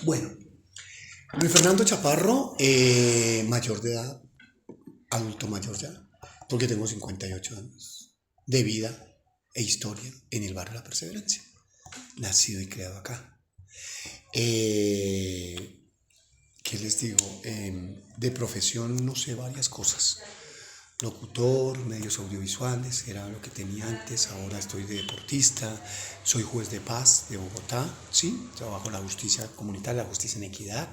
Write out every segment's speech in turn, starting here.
Bueno, Luis Fernando Chaparro, mayor de edad, adulto mayor ya, porque tengo 58 años de vida e historia en el barrio La Perseverancia, nacido y creado acá. ¿Qué les digo? De profesión no sé varias cosas. Locutor, medios audiovisuales, era lo que tenía antes, ahora estoy de deportista, soy juez de paz de Bogotá, ¿sí? Trabajo la justicia comunitaria, la justicia en equidad,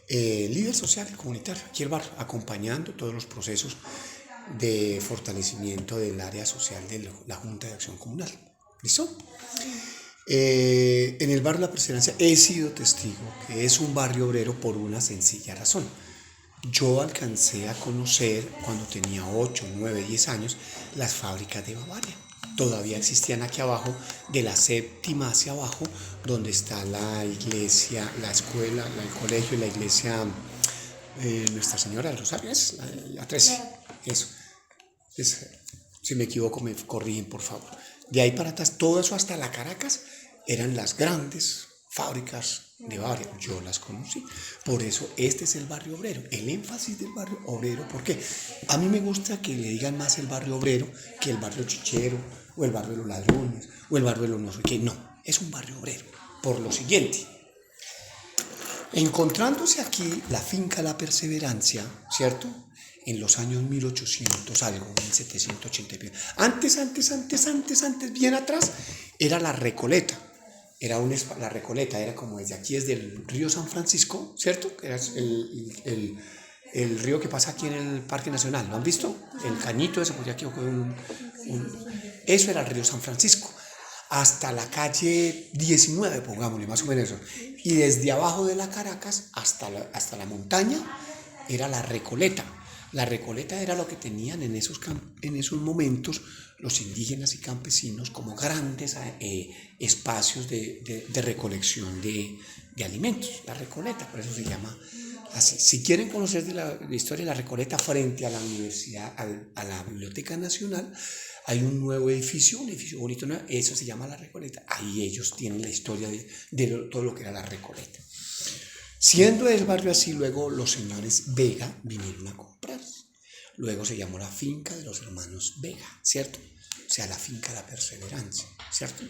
líder social y comunitario, aquí el barrio, acompañando todos los procesos de fortalecimiento del área social de la Junta de Acción Comunal. ¿Listo? En el barrio La Perseverancia he sido testigo que es un barrio obrero por una sencilla razón. Yo alcancé a conocer cuando tenía 8, 9, 10 años las fábricas de Bavaria. Todavía existían aquí abajo, de la séptima hacia abajo, donde está la iglesia, la escuela, el colegio y la iglesia Nuestra Señora del Rosario, es la 13. Eso. Si me equivoco, me corrigen, por favor. De ahí para atrás, todo eso hasta la Caracas, eran las grandes fábricas de Bavaria. Yo las conocí. Por eso este es el barrio obrero. El énfasis del barrio obrero, ¿por qué? A mí me gusta que le digan más el barrio obrero que el barrio chichero, o el barrio de los ladrones, o el barrio de los no sé qué. No, es un barrio obrero. Por lo siguiente, encontrándose aquí la finca La Perseverancia, ¿cierto? En los años 1800 algo, 1780 y antes, bien atrás, era la Recoleta. La Recoleta era como desde aquí, desde el río San Francisco, ¿cierto? Era el río que pasa aquí en el Parque Nacional, ¿lo han visto? El cañito ese, porque aquí eso era el río San Francisco, hasta la calle 19, pongámosle, más o menos eso. Y desde abajo de la Caracas hasta la montaña era la Recoleta. La Recoleta era lo que tenían en esos momentos los indígenas y campesinos como grandes espacios de recolección de alimentos. La Recoleta, por eso se llama así. Si quieren conocer de la historia de la Recoleta frente a la universidad, a la Biblioteca Nacional, hay un nuevo edificio, un edificio bonito, eso se llama La Recoleta. Ahí ellos tienen la historia de todo lo que era la Recoleta. Siendo el barrio así, luego los señores Vega vinieron a comprar. Luego se llamó la finca de los hermanos Vega, ¿cierto? O sea, la finca La Perseverancia, ¿cierto?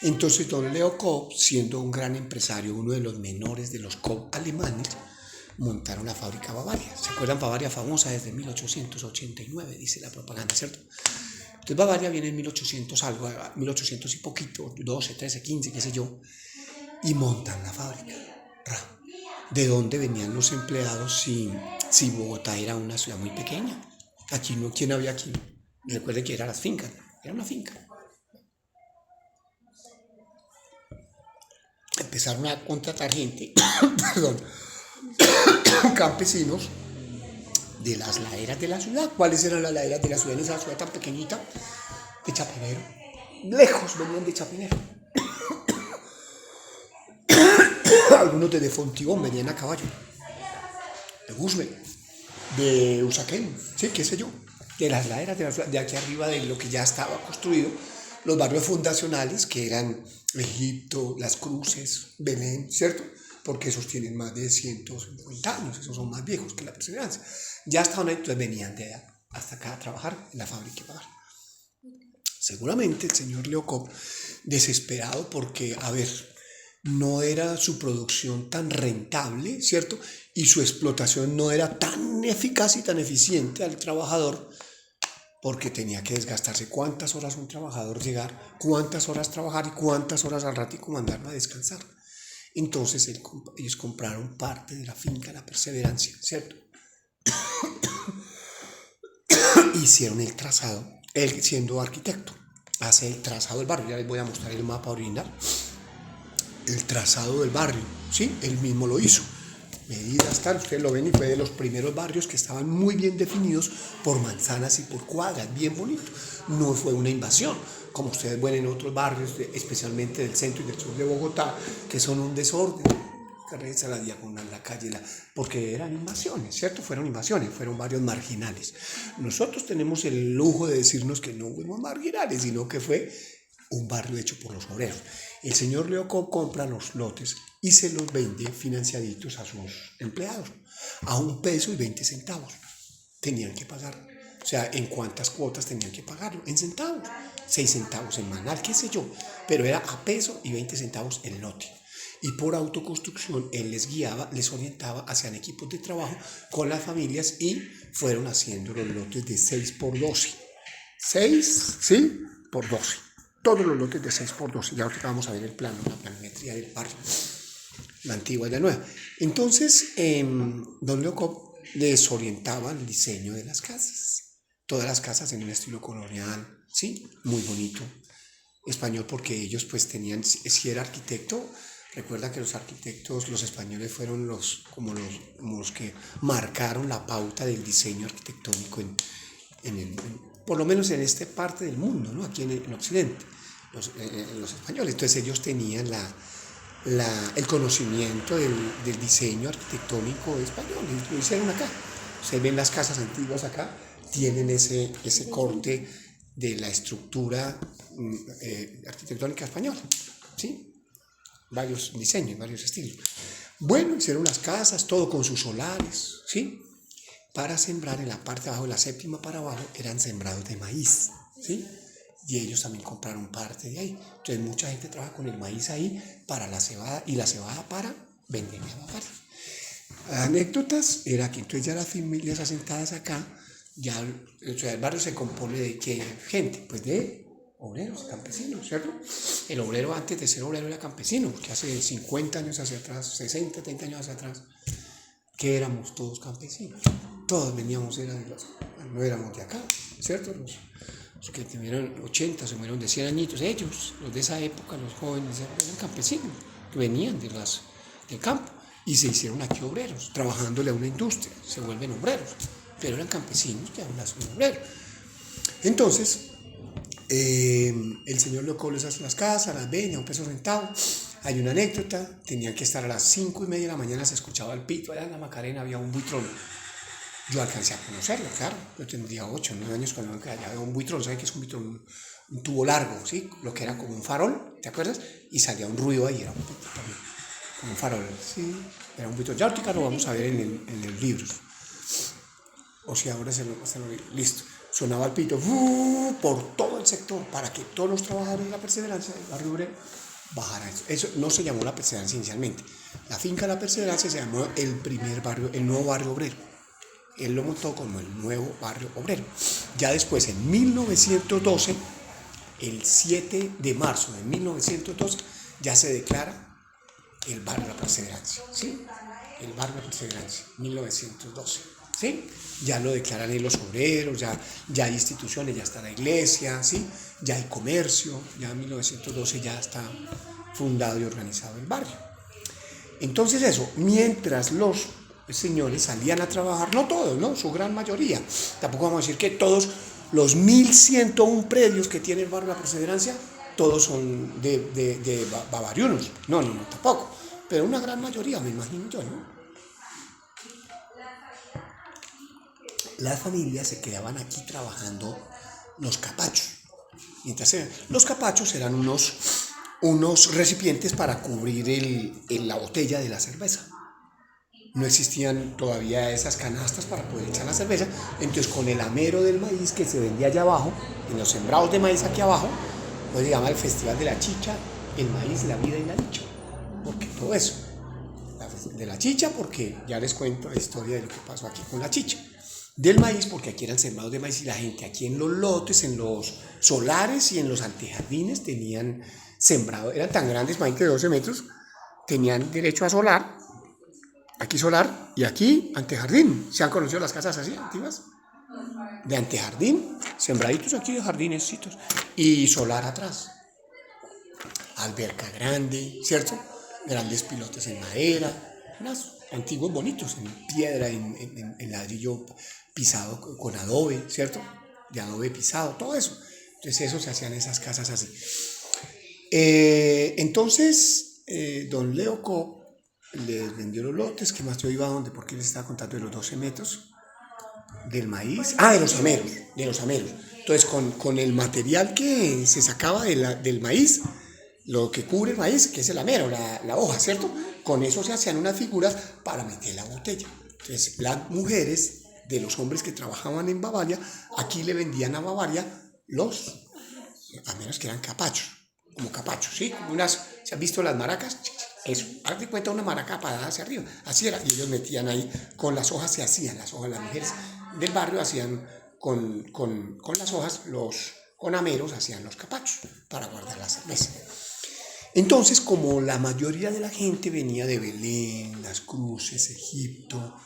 Entonces don Leo Koop, siendo un gran empresario, uno de los menores de los Koop alemanes, montaron la fábrica Bavaria. ¿Se acuerdan? Bavaria famosa desde 1889, dice la propaganda, ¿cierto? Entonces Bavaria viene en 1800 algo, 1800 y poquito, 12, 13, 15, qué sé yo, y montan la fábrica. ¿De dónde venían los empleados si Bogotá era una ciudad muy pequeña? Aquí no, ¿quién había aquí? Recuerden que eran las fincas, era una finca. Empezaron a contratar gente, perdón, campesinos de las laderas de la ciudad. ¿Cuáles eran las laderas de la ciudad en esa ciudad tan pequeñita? De Chapinero. Lejos venían de Chapinero. Algunos de Fontibón venían a caballo, de Guzmán, de Usaquén, sí, qué sé yo, de las laderas de la ciudad, de aquí arriba de lo que ya estaba construido, los barrios fundacionales que eran Egipto, Las Cruces, Belén, ¿cierto? Porque esos tienen más de 150 años, esos son más viejos que La Perseverancia. Ya estaban ahí, entonces venían de allá hasta acá a trabajar en la fábrica. Seguramente el señor Leo Koop, desesperado porque, a ver, no era su producción tan rentable, ¿cierto? Y su explotación no era tan eficaz y tan eficiente al trabajador, porque tenía que desgastarse. ¿Cuántas horas un trabajador llegar? ¿Cuántas horas trabajar? ¿Y cuántas horas al ratico mandarlo a descansar? Entonces ellos compraron parte de la finca La Perseverancia, ¿cierto? Hicieron el trazado, él siendo arquitecto, hace el trazado del barrio. Ya les voy a mostrar el mapa original. El trazado del barrio, ¿sí? Él mismo lo hizo. Medidas tal, ustedes lo ven, y fue de los primeros barrios que estaban muy bien definidos por manzanas y por cuadras, bien bonito. No fue una invasión, como ustedes ven en otros barrios, especialmente del centro y del sur de Bogotá, que son un desorden. Carrera, la Diagonal, la calle, porque eran invasiones, ¿cierto? Fueron invasiones, fueron barrios marginales. Nosotros tenemos el lujo de decirnos que no fuimos marginales, sino que fue un barrio hecho por los obreros. El señor Leo Koop compra los lotes y se los vende financiaditos a sus empleados a 1 peso y 20 centavos. Tenían que pagar. O sea, ¿en cuántas cuotas tenían que pagarlo? En centavos. 6 centavos semanal, qué sé yo. Pero era a 1 peso y 20 centavos el lote. Y por autoconstrucción él les guiaba, les orientaba, hacían equipos de trabajo con las familias y fueron haciendo los lotes de 6 por 12. 6, ¿sí? Por 12. Todos los lotes de 6 por 12. Ya ahorita vamos a ver el plano, la planimetría del barrio. La antigua y la nueva. Entonces, don Leocob les orientaba el diseño de las casas. Todas las casas en un estilo colonial, ¿sí? Muy bonito. Español porque ellos pues tenían, si era arquitecto, recuerda que los arquitectos, los españoles fueron los que marcaron la pauta del diseño arquitectónico por lo menos en esta parte del mundo, ¿no? Aquí en Occidente, los españoles. Entonces ellos tenían el conocimiento del diseño arquitectónico español, y lo hicieron acá. Se ven las casas antiguas acá, tienen ese corte de la estructura arquitectónica española, ¿sí? Varios diseños, varios estilos. Bueno, hicieron las casas, todo con sus solares, ¿sí? Para sembrar en la parte de abajo, de la séptima para abajo, eran sembrados de maíz, ¿sí? Y ellos también compraron parte de ahí. Entonces mucha gente trabaja con el maíz ahí para la cebada y la cebada para vender a la parte. Anécdotas era que entonces ya las familias asentadas acá, ya, o sea, el barrio se compone de ¿qué gente? Pues de obreros, campesinos, ¿cierto? El obrero antes de ser obrero era campesino, que hace 50 años hacia atrás, 60, 30 años hacia atrás, que éramos todos campesinos. Todos veníamos, no éramos de acá, ¿cierto? Los que tuvieron 80, se murieron de 100 añitos, ellos, los de esa época, los jóvenes, eran campesinos, que venían del campo y se hicieron aquí obreros, trabajándole a una industria, se vuelven obreros, pero eran campesinos que aún son obreros. Entonces, el señor Leocob les hace las casas, las vende a 1 peso centavo. Hay una anécdota, tenían que estar a las 5:30 de la mañana, se escuchaba el pito, allá en la Macarena había un buitrón. Yo alcancé a conocerlo, claro, yo tendría 8 o 9 años cuando allá había un buitrón, ¿sabes qué es un buitrón? Un tubo largo, ¿sí? Lo que era como un farol, ¿te acuerdas? Y salía un ruido ahí, era un pito también, como un farol, ¿sí? Era un buitrón. Ya ahorita lo vamos a ver en los libros. O si ahora se lo listo. Sonaba el pito por todo el sector para que todos los trabajadores de la Perseverancia del barrio obrero bajaran. Eso no se llamó la Perseverancia inicialmente. La finca La Perseverancia se llamó el nuevo barrio obrero. Él lo montó como el nuevo barrio obrero. Ya después, en 1912, el 7 de marzo de 1912, ya se declara el barrio La Perseverancia, ¿sí? El barrio La Perseverancia, 1912. ¿Sí? Ya lo declaran ahí los obreros, ya hay instituciones, ya está la iglesia, ¿sí? Ya hay comercio, ya en 1912 ya está fundado y organizado el barrio. Entonces eso, mientras los señores salían a trabajar, no todos, ¿no? Su gran mayoría, tampoco vamos a decir que todos los 1101 predios que tiene el barrio La Perseverancia, todos son de bavarianos, no, tampoco, pero una gran mayoría, me imagino yo, ¿no? Las familias se quedaban aquí trabajando los capachos. Mientras los capachos eran unos recipientes para cubrir la botella de la cerveza. No existían todavía esas canastas para poder echar la cerveza. Entonces, con el amero del maíz que se vendía allá abajo, en los sembrados de maíz aquí abajo, pues se llama el Festival de la Chicha, el maíz, la vida y la dicha. Porque todo eso, de la chicha, porque ya les cuento la historia de lo que pasó aquí con la chicha. Del maíz, porque aquí eran sembrados de maíz y la gente aquí en los lotes, en los solares y en los antejardines tenían sembrado, eran tan grandes, maíz de 12 metros, tenían derecho a solar, aquí solar y aquí antejardín. ¿Se han conocido las casas así, antiguas? De antejardín, sembraditos aquí de jardinecitos y solar atrás. Alberca grande, ¿cierto? Grandes pilotes en madera, unos antiguos bonitos, en piedra, en ladrillo pisado con adobe, ¿cierto? De adobe pisado, todo eso. Entonces eso se hacían esas casas así. Entonces, don Leocob les vendió los lotes. ¿Qué más? Yo iba a donde, porque les estaba contando de los 12 metros del maíz. De los ameros. Entonces, con el material que se sacaba del maíz, lo que cubre el maíz, que es el amero, la hoja, ¿cierto? Con eso se hacían unas figuras para meter la botella. Entonces, las mujeres de los hombres que trabajaban en Bavaria, aquí le vendían a Bavaria los, a menos que eran capachos, como capachos, ¿sí? Como unas, ¿se han visto las maracas? Eso, haz de cuenta una maraca parada hacia arriba, así era, y ellos metían ahí, con las hojas se hacían, las hojas, las mujeres del barrio hacían con las hojas, con ameros hacían los capachos para guardar la cerveza. Entonces, como la mayoría de la gente venía de Belén, Las Cruces, Egipto,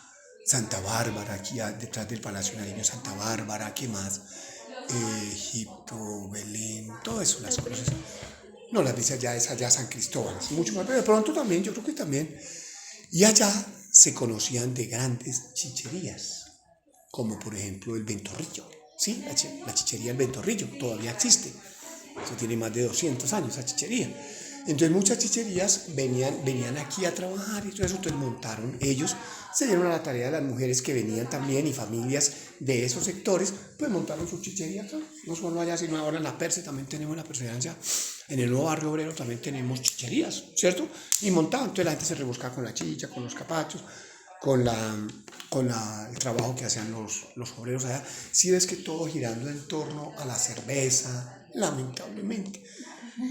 Santa Bárbara, aquí detrás del Palacio Nariño, Santa Bárbara, ¿qué más? Egipto, Belén, todo eso, Las Cruces. No, las veces allá es allá San Cristóbal, mucho más, pero de pronto también, yo creo que también. Y allá se conocían de grandes chicherías, como por ejemplo el Ventorrillo, ¿sí? La chichería del Ventorrillo todavía existe. Eso tiene más de 200 años, esa chichería. Entonces muchas chicherías venían aquí a trabajar y todo eso, entonces montaron, ellos se dieron a la tarea de las mujeres que venían también y familias de esos sectores, pues montaron sus chicherías, no solo allá, sino ahora en la Perse también tenemos la perseverancia, en el nuevo barrio obrero también tenemos chicherías, ¿cierto? Y montaban, entonces la gente se rebuscaba con la chicha, con los capachos, el trabajo que hacían los obreros allá. Si ves que todo girando en torno a la cerveza, lamentablemente.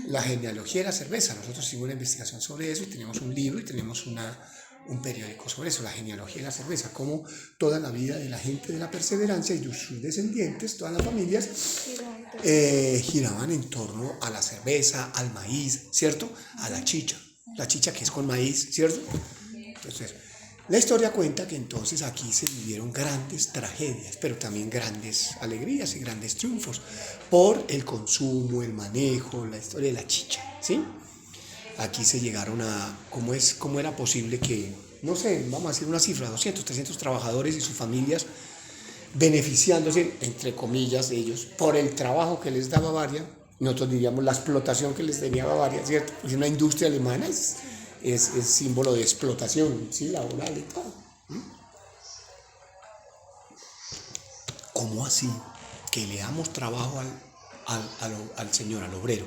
La genealogía de la cerveza, nosotros hicimos una investigación sobre eso y tenemos un libro y tenemos un periódico sobre eso, la genealogía de la cerveza, cómo toda la vida de la gente de la perseverancia y de sus descendientes, todas las familias, giraban en torno a la cerveza, al maíz, ¿cierto? A la chicha que es con maíz, ¿cierto? Entonces, la historia cuenta que entonces aquí se vivieron grandes tragedias, pero también grandes alegrías y grandes triunfos por el consumo, el manejo, la historia de la chicha, ¿sí? Aquí se llegaron cómo era posible que, no sé, vamos a decir una cifra, 200, 300 trabajadores y sus familias beneficiándose, entre comillas, de ellos, por el trabajo que les da Bavaria. Nosotros diríamos la explotación que les tenía Bavaria, ¿cierto? Porque una industria alemana es símbolo de explotación, ¿sí? Laboral y todo. ¿Cómo así? Que le damos trabajo al señor, al obrero.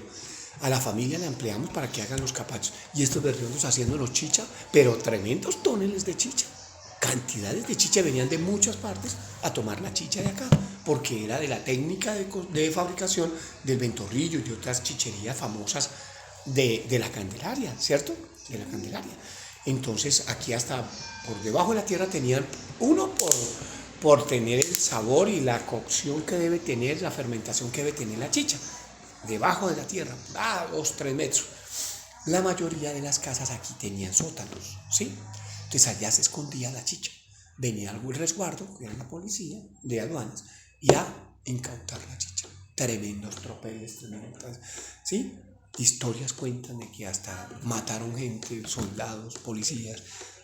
A la familia la empleamos para que hagan los capachos. Y estos berriondos haciéndonos chicha, pero tremendos tóneles de chicha. Cantidades de chicha venían de muchas partes a tomar la chicha de acá, porque era de la técnica de fabricación del Ventorrillo y de otras chicherías famosas de la Candelaria, ¿cierto? De la Candelaria. Entonces aquí hasta por debajo de la tierra tenían uno por tener el sabor y la cocción que debe tener, la fermentación que debe tener la chicha, debajo de la tierra, a 2-3 metros. La mayoría de las casas aquí tenían sótanos, ¿sí? Entonces allá se escondía la chicha. Venía algún resguardo, que era la policía de aduanas, y a incautar la chicha. Tremendos tropeles, tremendas, ¿sí? Historias cuentan de que hasta mataron gente, soldados, policías,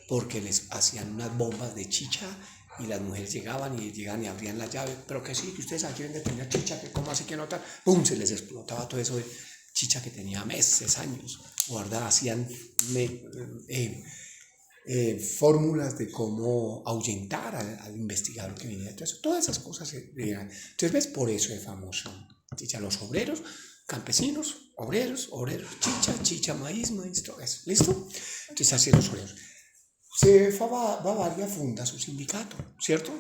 porque les hacían unas bombas de chicha y las mujeres llegaban y abrían la llave, pero que sí, que ustedes aquí deben de tener chicha, que cómo así que no tal, ¡pum! Se les explotaba todo eso de chicha que tenía meses, años guardada, hacían fórmulas de cómo ahuyentar al investigador que venía detrás, todas esas cosas eran. Entonces ves, por eso es famoso chicha, los obreros, campesinos, obreros, chicha, maíz, todo eso, ¿listo? Entonces así los obreros. Bavaria funda su sindicato, ¿cierto?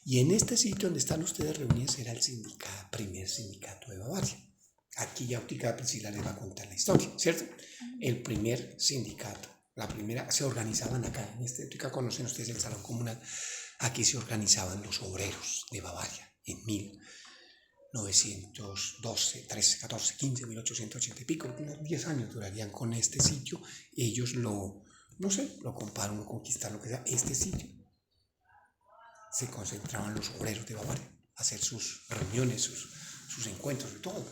Y en este sitio donde están ustedes reunidos era el primer sindicato de Bavaria. Aquí ya Priscila les va a contar la historia, ¿cierto? El primer sindicato, la primera, se organizaban acá, en este Óptica conocen ustedes el Salón Comunal, aquí se organizaban los obreros de Bavaria en 1912, 13, 14, 15, 1880 y pico, unos 10 años durarían con este sitio. Ellos lo comparan, lo conquistaron, lo que sea, este sitio. Se concentraban los obreros de Bavaria a hacer sus reuniones, sus encuentros y todo.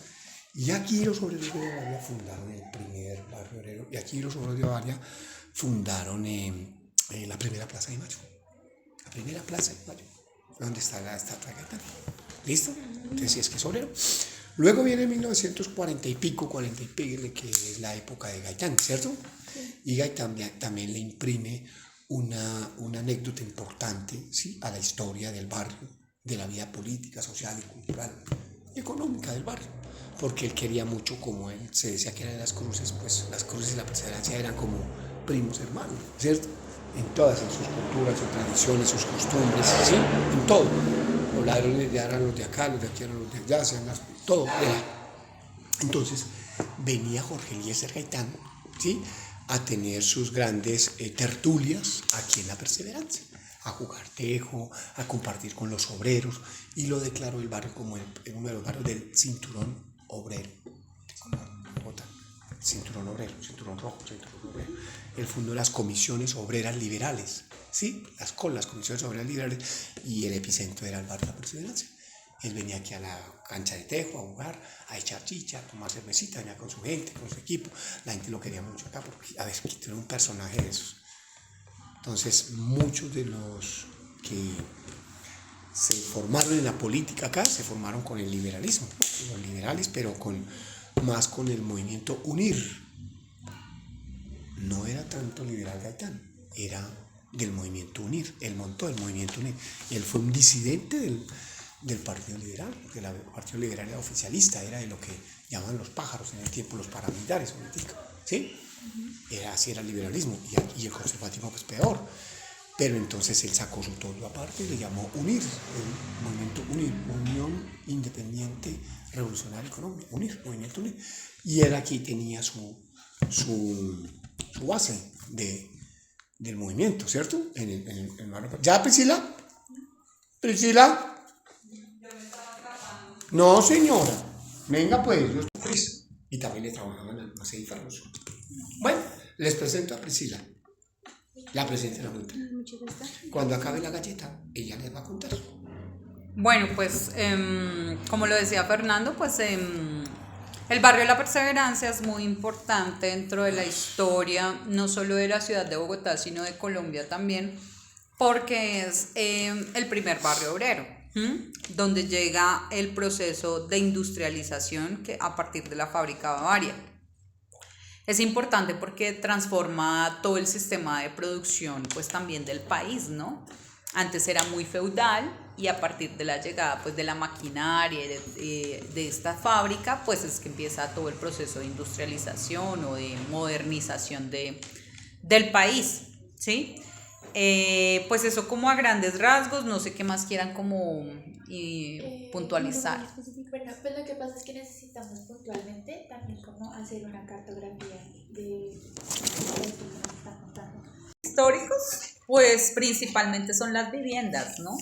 Y aquí los obreros de Bavaria fundaron el primer barrio obrero, y aquí los obreros de Bavaria fundaron la primera plaza de Mayo. La primera plaza de Mayo, donde está la estatua de Gaitán. ¿Listo? Entonces, si es que es obrero. Luego viene 1940 y pico, que es la época de Gaitán, ¿cierto? Y Gaitán también le imprime una anécdota importante, ¿sí? A la historia del barrio, de la vida política, social y cultural y económica del barrio. porque él quería mucho, como él se decía que era de las cruces, pues las cruces y la perseverancia eran como primos hermanos, ¿cierto? En todas, en sus culturas, sus tradiciones, sus costumbres, ¿sí? En todo. Los ladrones ya eran los de acá, los de aquí eran los de allá, todo era. Entonces venía Jorge Eliezer Gaitán, ¿sí?, a tener sus grandes tertulias aquí en La Perseverancia, a jugar tejo, a compartir con los obreros, y lo declaró el barrio como uno de los barrios del cinturón obrero, como Bogotá, cinturón obrero, cinturón rojo, cinturón obrero. Él fundó las comisiones obreras liberales, ¿sí?, las comisiones obreras liberales, y el epicentro era el barrio de La Perseverancia. Él venía aquí a la cancha de tejo a jugar, a echar chicha, a tomar cervecita, venía con su gente, con su equipo. La gente lo quería mucho acá porque, a ver, era un personaje de esos. Entonces, muchos de los que se formaron en la política acá se formaron con el liberalismo, ¿no? Los liberales, pero más con el movimiento UNIR. No era tanto liberal Gaitán, era del movimiento UNIR. Él montó el movimiento UNIR. Y él fue un disidente del Partido Liberal, porque el Partido Liberal era oficialista, era de lo que llamaban los pájaros en el tiempo, los paramilitares, ¿sí? Así era el liberalismo, y el conservatismo pues peor. Pero entonces él sacó su todo aparte y le llamó UNIR, el movimiento UNIR, Unión Independiente Revolucionaria Económica, UNIR, movimiento UNIR. Y él aquí tenía su base del movimiento, ¿cierto? ¿Ya, Priscila? ¿Priscila? No, señora. Venga, pues, yo estoy feliz. Y también le trabajaba en Almacén Ferroso. Bueno, les presento a Priscila. La presente en la junta. Cuando acabe la galleta, ella les va a contar. Bueno, pues, como lo decía Fernando, pues el barrio de La Perseverancia es muy importante dentro de la historia, no solo de la ciudad de Bogotá, sino de Colombia también, porque es el primer barrio obrero, donde llega el proceso de industrialización que a partir de la fábrica Bavaria. Es importante porque transforma todo el sistema de producción, pues también del país, ¿no? Antes era muy feudal, y a partir de la llegada pues de la maquinaria de esta fábrica, pues es que empieza todo el proceso de industrialización o de modernización del país, ¿sí? Pues eso como a grandes rasgos, no sé qué más quieran como puntualizar. Bueno, pues lo que pasa es que necesitamos puntualmente también como hacer una cartografía de lo que nos está contando. Históricos, pues principalmente son las viviendas, ¿no?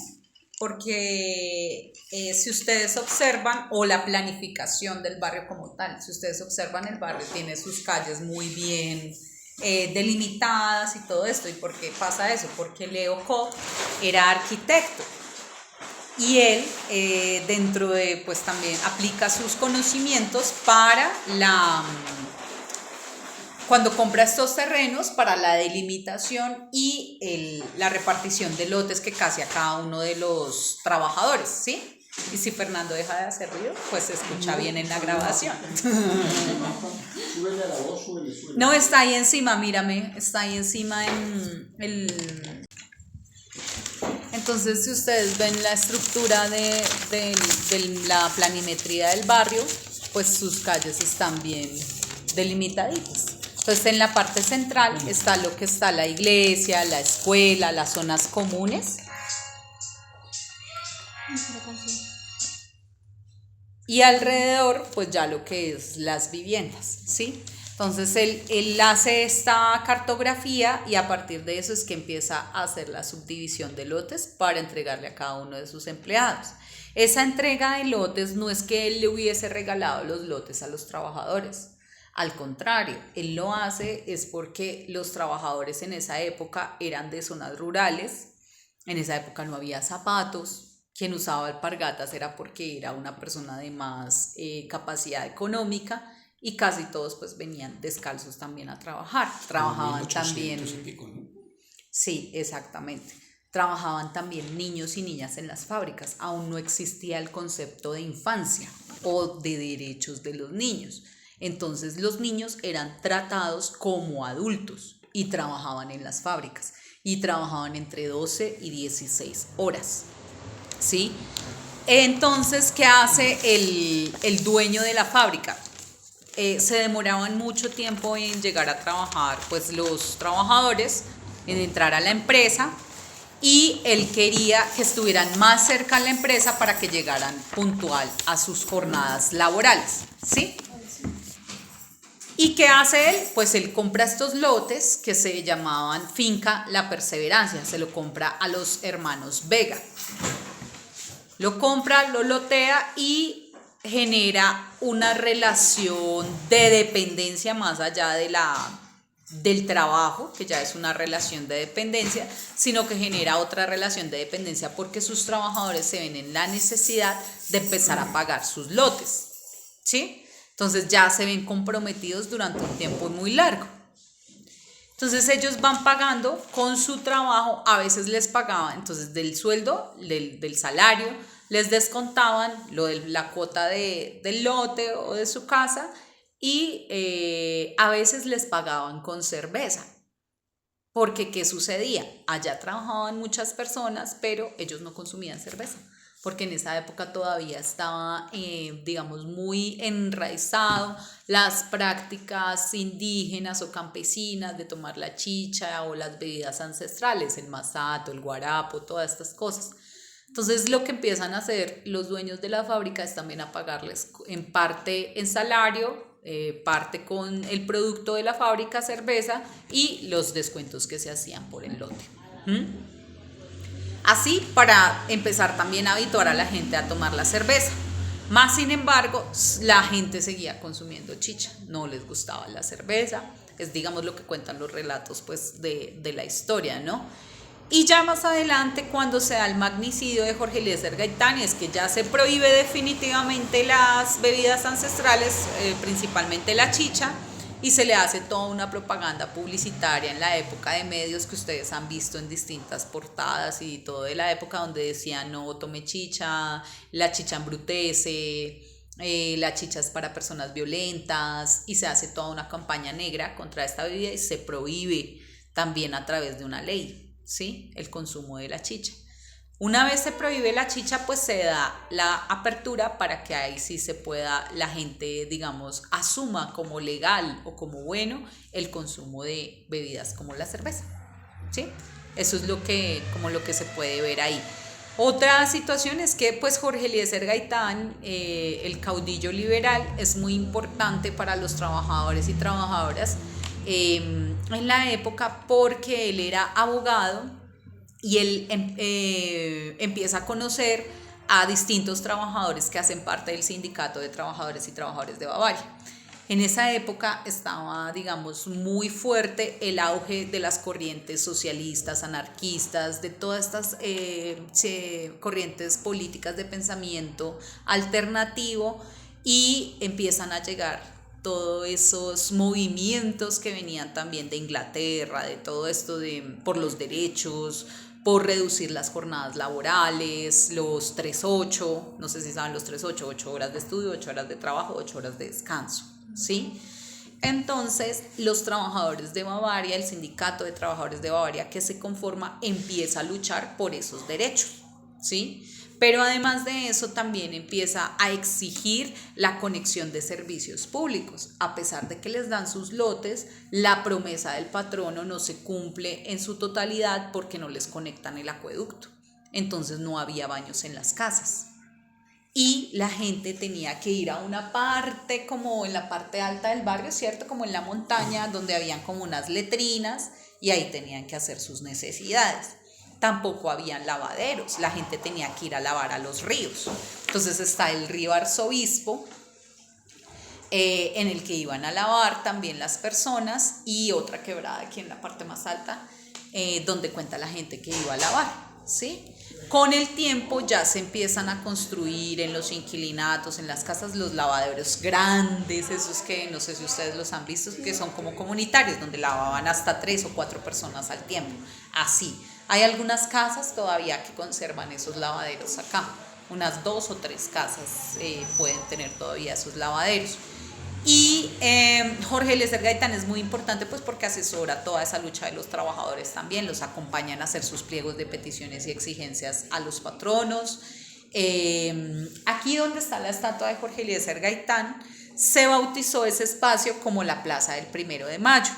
Porque si ustedes observan, o la planificación del barrio como tal, si ustedes observan, el barrio tiene sus calles muy bien delimitadas y todo esto. ¿Y por qué pasa eso? Porque Leo Koch era arquitecto, y él dentro de, pues también aplica sus conocimientos para cuando compra estos terrenos, para la delimitación y la repartición de lotes que casi a cada uno de los trabajadores, ¿sí? Y si Fernando deja de hacer ruido, pues se escucha bien en la grabación. Súbele a la voz, súbele. No, está ahí encima, mírame, está ahí encima en el... Entonces, si ustedes ven la estructura de la planimetría del barrio, pues sus calles están bien delimitaditas. Entonces, en la parte central está lo que está la iglesia, la escuela, las zonas comunes. Y alrededor, pues ya lo que es las viviendas, ¿sí? Entonces él hace esta cartografía, y a partir de eso es que empieza a hacer la subdivisión de lotes para entregarle a cada uno de sus empleados. Esa entrega de lotes no es que él le hubiese regalado los lotes a los trabajadores. Al contrario, él lo hace es porque los trabajadores en esa época eran de zonas rurales. En esa época no había zapatos. Quien usaba alpargatas era porque era una persona de más capacidad económica, y casi todos pues venían descalzos también a trabajar. Trabajaban también... Sí, exactamente. Trabajaban también niños y niñas en las fábricas. Aún no existía el concepto de infancia o de derechos de los niños. Entonces los niños eran tratados como adultos y trabajaban en las fábricas, y trabajaban entre 12 y 16 horas, ¿sí? Entonces, ¿qué hace el dueño de la fábrica? Se demoraban mucho tiempo en llegar a trabajar, pues los trabajadores, en entrar a la empresa, y él quería que estuvieran más cerca a la empresa para que llegaran puntual a sus jornadas laborales, ¿sí? ¿Y qué hace él? Pues él compra estos lotes que se llamaban Finca La Perseverancia, se lo compra a los hermanos Vega. Lo compra, lo lotea y genera una relación de dependencia más allá del trabajo, que ya es una relación de dependencia, sino que genera otra relación de dependencia porque sus trabajadores se ven en la necesidad de empezar a pagar sus lotes, ¿sí? Entonces ya se ven comprometidos durante un tiempo muy largo. Entonces ellos van pagando con su trabajo, a veces les pagaban, entonces del sueldo, del salario, les descontaban la cuota del lote o de su casa y a veces les pagaban con cerveza. Porque ¿qué sucedía? Allá trabajaban muchas personas, pero ellos no consumían cerveza. Porque en esa época todavía estaba, digamos, muy enraizado las prácticas indígenas o campesinas de tomar la chicha o las bebidas ancestrales, el masato, el guarapo, todas estas cosas. Entonces lo que empiezan a hacer los dueños de la fábrica es también a pagarles en parte en salario, parte con el producto de la fábrica, cerveza, y los descuentos que se hacían por el lote. Así para empezar también a habituar a la gente a tomar la cerveza. Más sin embargo, la gente seguía consumiendo chicha, no les gustaba la cerveza, es digamos lo que cuentan los relatos pues de la historia, ¿no? Y ya más adelante, cuando se da el magnicidio de Jorge Eliezer Gaitán, es que ya se prohíbe definitivamente las bebidas ancestrales, principalmente la chicha, y se le hace toda una propaganda publicitaria en la época de medios que ustedes han visto en distintas portadas y todo de la época donde decían no tome chicha, la chicha embrutece, la chicha es para personas violentas, y se hace toda una campaña negra contra esta bebida y se prohíbe también a través de una ley, ¿sí? El consumo de la chicha. Una vez se prohíbe la chicha, pues se da la apertura para que ahí sí se pueda, la gente, digamos, asuma como legal o como bueno el consumo de bebidas como la cerveza, ¿sí? Eso es como lo que se puede ver ahí. Otra situación es que pues Jorge Eliezer Gaitán, el caudillo liberal, es muy importante para los trabajadores y trabajadoras en la época porque él era abogado. Y él empieza a conocer a distintos trabajadores que hacen parte del sindicato de trabajadores y trabajadores de Bavaria. En esa época estaba, digamos, muy fuerte el auge de las corrientes socialistas, anarquistas, de todas estas corrientes políticas de pensamiento alternativo, y empiezan a llegar todos esos movimientos que venían también de Inglaterra, de todo esto por los derechos, por reducir las jornadas laborales, los 3-8, no sé si saben los 3-8, 8 horas de estudio, 8 horas de trabajo, 8 horas de descanso, ¿sí? Entonces, los trabajadores de Bavaria, el sindicato de trabajadores de Bavaria que se conforma, empieza a luchar por esos derechos, ¿sí? Pero además de eso también empieza a exigir la conexión de servicios públicos. A pesar de que les dan sus lotes, la promesa del patrono no se cumple en su totalidad porque no les conectan el acueducto. Entonces no había baños en las casas. Y la gente tenía que ir a una parte, como en la parte alta del barrio, ¿cierto? Como en la montaña, donde habían como unas letrinas, y ahí tenían que hacer sus necesidades. Tampoco habían lavaderos, la gente tenía que ir a lavar a los ríos. Entonces está el río Arzobispo, en el que iban a lavar también las personas, y otra quebrada aquí en la parte más alta, donde cuenta la gente que iba a lavar, ¿sí? Con el tiempo ya se empiezan a construir en los inquilinatos, en las casas, los lavaderos grandes, esos que no sé si ustedes los han visto, que son como comunitarios, donde lavaban hasta 3 o 4 personas al tiempo, así. Hay algunas casas todavía que conservan esos lavaderos acá, unas 2 o 3 casas pueden tener todavía esos lavaderos. Y Jorge Eliezer Gaitán es muy importante pues porque asesora toda esa lucha de los trabajadores también, los acompañan a hacer sus pliegos de peticiones y exigencias a los patronos, Aquí donde está la estatua de Jorge Eliezer Gaitán, se bautizó ese espacio como la Plaza del 1 de Mayo.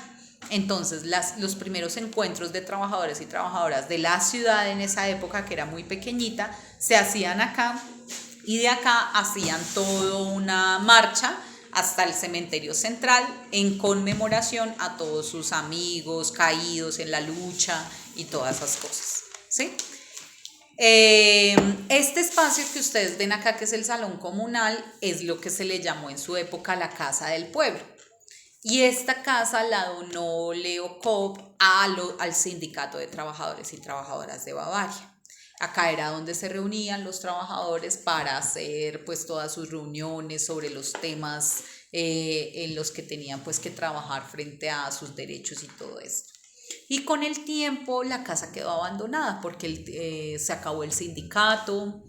Entonces, los primeros encuentros de trabajadores y trabajadoras de la ciudad en esa época, que era muy pequeñita, se hacían acá, y de acá hacían toda una marcha hasta el cementerio central en conmemoración a todos sus amigos caídos en la lucha y todas esas cosas, ¿sí? Este espacio que ustedes ven acá, que es el salón comunal, es lo que se le llamó en su época la Casa del Pueblo. Y esta casa la donó Leo Kopp al Sindicato de Trabajadores y Trabajadoras de Bavaria. Acá era donde se reunían los trabajadores para hacer pues todas sus reuniones sobre los temas en los que tenían pues que trabajar frente a sus derechos y todo esto. Y con el tiempo la casa quedó abandonada porque se acabó el sindicato,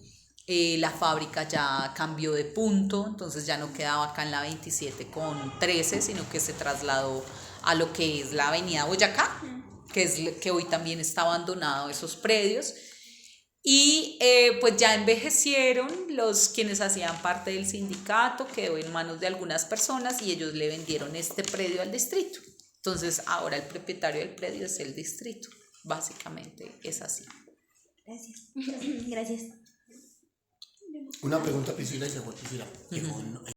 la fábrica ya cambió de punto, entonces ya no quedaba acá en la 27 con 13, sino que se trasladó a lo que es la avenida Boyacá, que hoy también está abandonado esos predios. Y pues ya envejecieron quienes hacían parte del sindicato, quedó en manos de algunas personas y ellos le vendieron este predio al distrito. Entonces ahora el propietario del predio es el distrito, básicamente es así. Gracias. Gracias. Una pregunta, Priscila, y se fue Priscila.